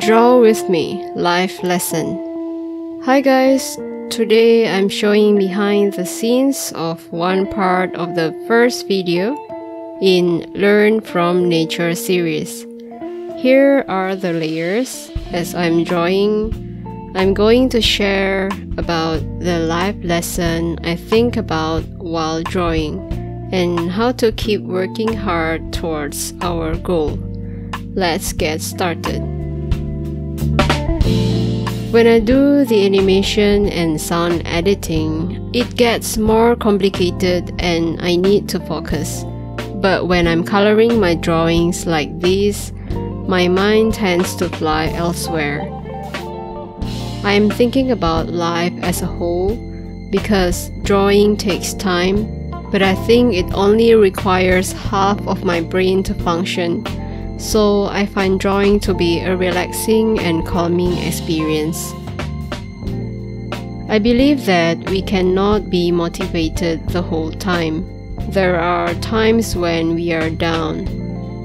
Draw with me, life lesson. Hi guys, today I'm showing behind the scenes of one part of the first video in Learn from Nature series. Here are the layers. As I'm drawing, I'm going to share about the life lesson I think about while drawing and how to keep working hard towards our goal. Let's get started. When I do the animation and sound editing, it gets more complicated and I need to focus. But when I'm coloring my drawings like this, my mind tends to fly elsewhere. I am thinking about life as a whole because drawing takes time, but I think it only requires half of my brain to function. So I find drawing to be a relaxing and calming experience. I believe that we cannot be motivated the whole time. There are times when we are down.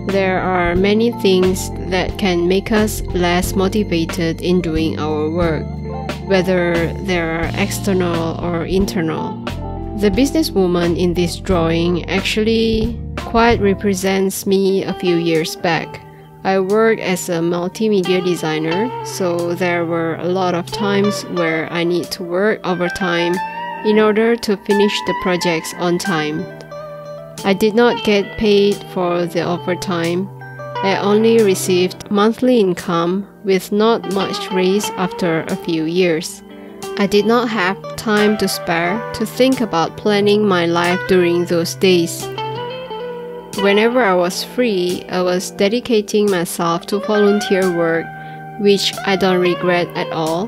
There are many things that can make us less motivated in doing our work, whether they are external or internal. The businesswoman in this drawing actually quite represents me a few years back. I worked as a multimedia designer, so there were a lot of times where I need to work overtime in order to finish the projects on time. I did not get paid for the overtime. I only received monthly income with not much raise after a few years. I did not have time to spare to think about planning my life during those days. Whenever I was free, I was dedicating myself to volunteer work, which I don't regret at all.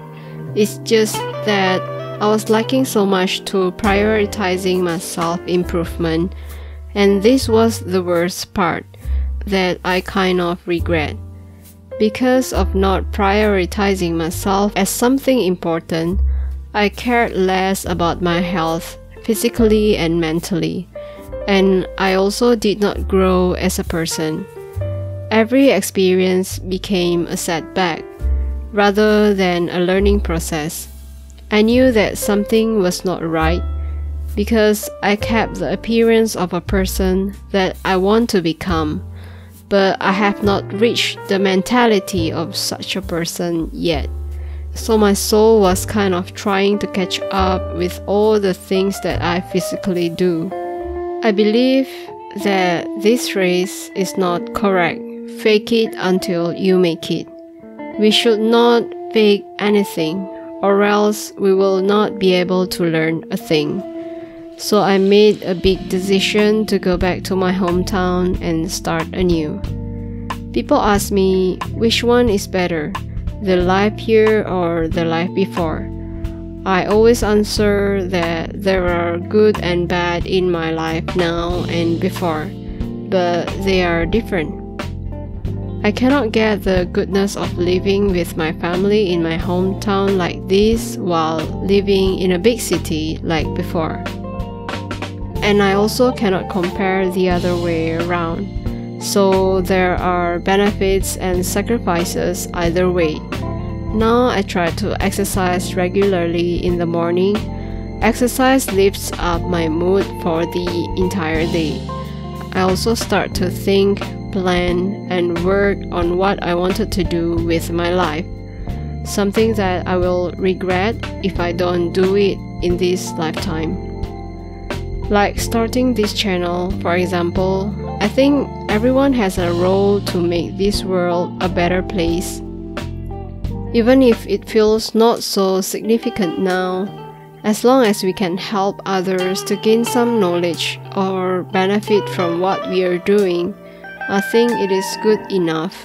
It's just that I was lacking so much to prioritizing my self-improvement, and this was the worst part that I kind of regret. Because of not prioritizing myself as something important, I cared less about my health, physically and mentally. And I also did not grow as a person. Every experience became a setback rather than a learning process. I knew that something was not right because I kept the appearance of a person that I want to become, but I have not reached the mentality of such a person yet. So my soul was kind of trying to catch up with all the things that I physically do. I believe that this race is not correct. Fake it until you make it. We should not fake anything, or else we will not be able to learn a thing. So I made a big decision to go back to my hometown and start anew. People ask me which one is better, the life here or the life before. I always answer that there are good and bad in my life now and before, but they are different. I cannot get the goodness of living with my family in my hometown like this while living in a big city like before. And I also cannot compare the other way around. So there are benefits and sacrifices either way. Now I try to exercise regularly in the morning. Exercise lifts up my mood for the entire day. I also start to think, plan, and work on what I wanted to do with my life. Something that I will regret if I don't do it in this lifetime. Like starting this channel, for example, I think everyone has a role to make this world a better place. Even if it feels not so significant now, as long as we can help others to gain some knowledge or benefit from what we are doing, I think it is good enough.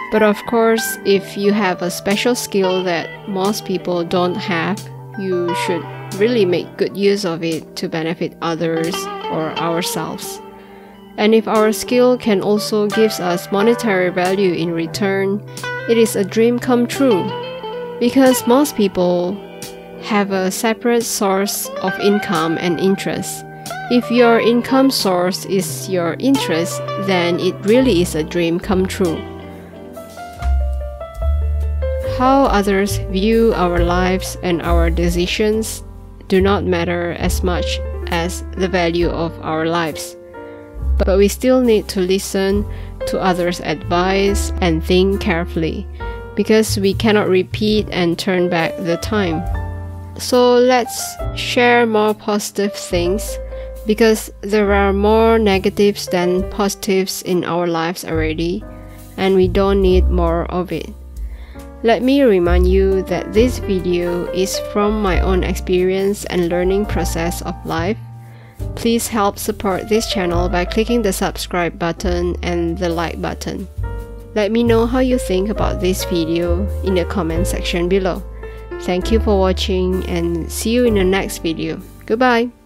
But of course, if you have a special skill that most people don't have, you should really make good use of it to benefit others or ourselves. And if our skill can also give us monetary value in return, it is a dream come true. Because most people have a separate source of income and interest. If your income source is your interest, then it really is a dream come true. how others view our lives and our decisions do not matter as much as the value of our lives. But we still need to listen to others' advice and think carefully, because we cannot repeat and turn back the time. So let's share more positive things, because there are more negatives than positives in our lives already, and we don't need more of it. Let me remind you that this video is from my own experience and learning process of life. Please help support this channel by clicking the subscribe button and the like button. Let me know how you think about this video in the comment section below. Thank you for watching and see you in the next video. Goodbye!